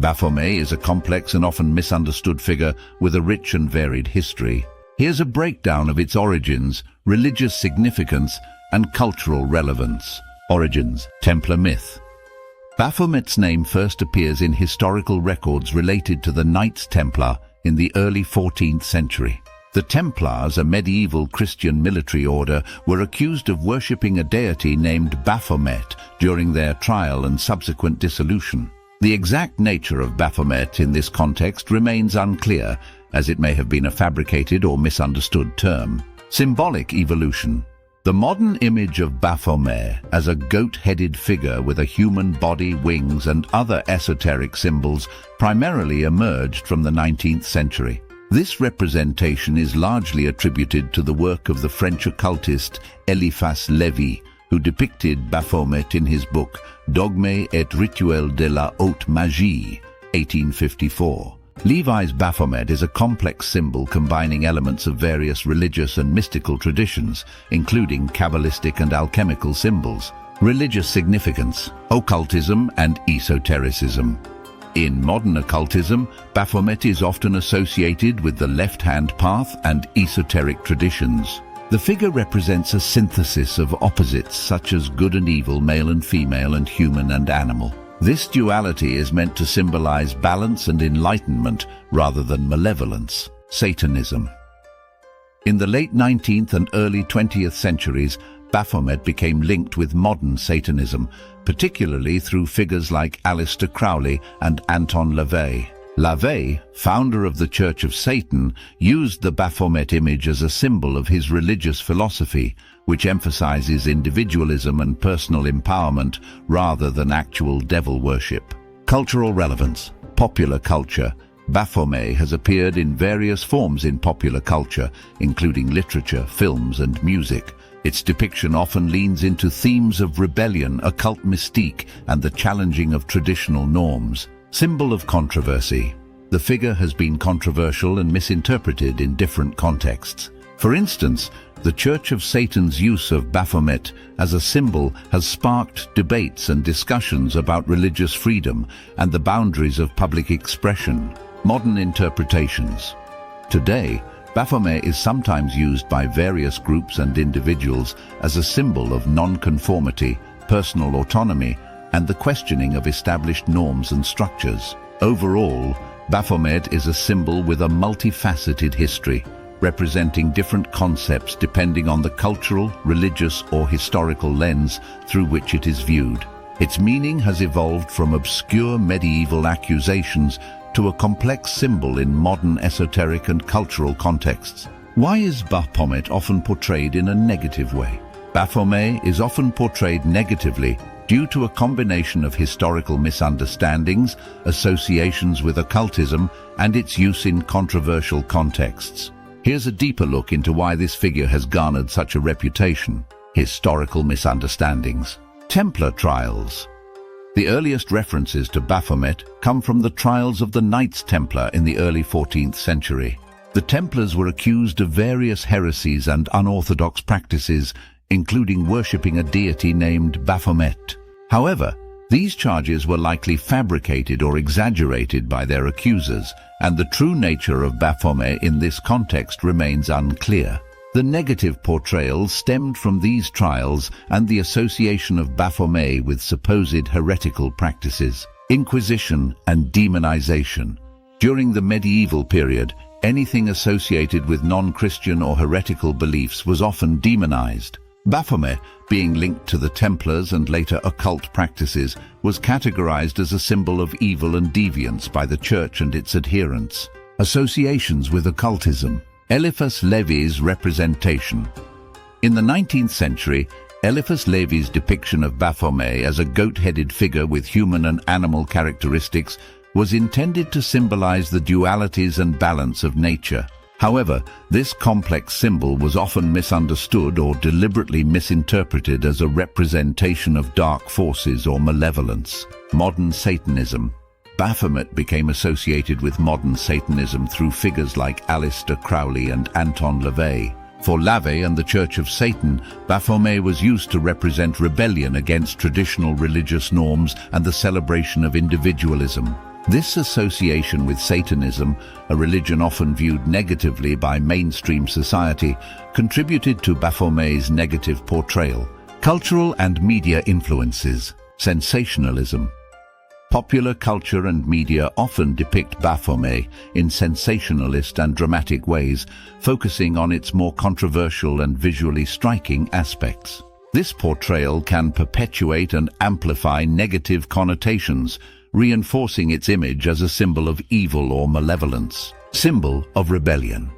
Baphomet is a complex and often misunderstood figure with a rich and varied history. Here's a breakdown of its origins, religious significance, and cultural relevance. Origins: Templar myth. Baphomet's name first appears in historical records related to the Knights Templar in the early 14th century. The Templars, a medieval Christian military order, were accused of worshipping a deity named Baphomet during their trial and subsequent dissolution. The exact nature of Baphomet in this context remains unclear, as it may have been a fabricated or misunderstood term. Symbolic evolution. The modern image of Baphomet as a goat-headed figure with a human body, wings, and other esoteric symbols primarily emerged from the 19th century. This representation is largely attributed to the work of the French occultist Éliphas Lévi, who depicted Baphomet in his book Dogmes et rituels de la haute magie, 1854. Lévi's Baphomet is a complex symbol combining elements of various religious and mystical traditions, including Kabbalistic and alchemical symbols. Religious significance: occultism and esotericism. In modern occultism, Baphomet is often associated with the left-hand path and esoteric traditions. The figure represents a synthesis of opposites such as good and evil, male and female, and human and animal. This duality is meant to symbolize balance and enlightenment rather than malevolence. Satanism. In the late 19th and early 20th centuries, Baphomet became linked with modern Satanism, particularly through figures like Aleister Crowley and Anton LaVey. LaVey, founder of the Church of Satan, used the Baphomet image as a symbol of his religious philosophy, which emphasizes individualism and personal empowerment rather than actual devil worship. Cultural relevance. Popular culture. Baphomet has appeared in various forms in popular culture, including literature, films, and music. Its depiction often leans into themes of rebellion, occult mystique, and the challenging of traditional norms. Symbol of controversy. The figure has been controversial and misinterpreted in different contexts. For instance, the Church of Satan's use of Baphomet as a symbol has sparked debates and discussions about religious freedom and the boundaries of public expression. Modern interpretations. Today, Baphomet is sometimes used by various groups and individuals as a symbol of non-conformity, personal autonomy, and the questioning of established norms and structures. Overall, Baphomet is a symbol with a multifaceted history, representing different concepts depending on the cultural, religious, or historical lens through which it is viewed. Its meaning has evolved from obscure medieval accusations to a complex symbol in modern esoteric and cultural contexts. Why is Baphomet often portrayed in a negative way? Baphomet is often portrayed negatively due to a combination of historical misunderstandings, associations with occultism, and its use in controversial contexts. Here's a deeper look into why this figure has garnered such a reputation. Historical misunderstandings. Templar trials. The earliest references to Baphomet come from the trials of the Knights Templar in the early 14th century. The Templars were accused of various heresies and unorthodox practices, including worshipping a deity named Baphomet. However, these charges were likely fabricated or exaggerated by their accusers, and the true nature of Baphomet in this context remains unclear. The negative portrayals stemmed from these trials and the association of Baphomet with supposed heretical practices. Inquisition and demonization. During the medieval period, anything associated with non-Christian or heretical beliefs was often demonized. Baphomet, being linked to the Templars and later occult practices, was categorized as a symbol of evil and deviance by the Church and its adherents. Associations with occultism. Éliphas Lévi's representation. In the 19th century, Éliphas Lévi's depiction of Baphomet as a goat-headed figure with human and animal characteristics was intended to symbolize the dualities and balance of nature. However, this complex symbol was often misunderstood or deliberately misinterpreted as a representation of dark forces or malevolence. Modern Satanism. Baphomet became associated with modern Satanism through figures like Aleister Crowley and Anton LaVey. For LaVey and the Church of Satan, Baphomet was used to represent rebellion against traditional religious norms and the celebration of individualism. This association with Satanism, a religion often viewed negatively by mainstream society, contributed to Baphomet's negative portrayal. Cultural and media influences. Sensationalism. Popular culture and media often depict Baphomet in sensationalist and dramatic ways, focusing on its more controversial and visually striking aspects. This portrayal can perpetuate and amplify negative connotations, reinforcing its image as a symbol of evil or malevolence. Symbol of rebellion.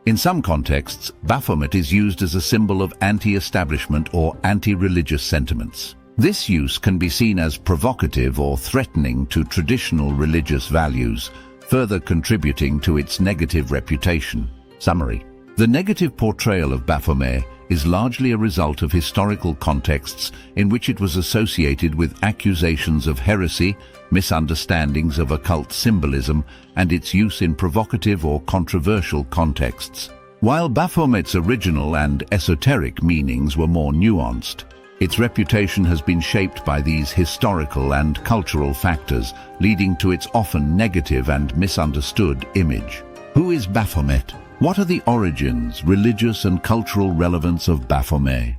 In some contexts, Baphomet is used as a symbol of anti-establishment or anti-religious sentiments. This use can be seen as provocative or threatening to traditional religious values, further contributing to its negative reputation. Summary. The negative portrayal of Baphomet is largely a result of historical contexts in which it was associated with accusations of heresy, misunderstandings of occult symbolism, and its use in provocative or controversial contexts. While Baphomet's original and esoteric meanings were more nuanced, its reputation has been shaped by these historical and cultural factors, leading to its often negative and misunderstood image. Who is Baphomet? What are the origins, religious and cultural relevance of Baphomet?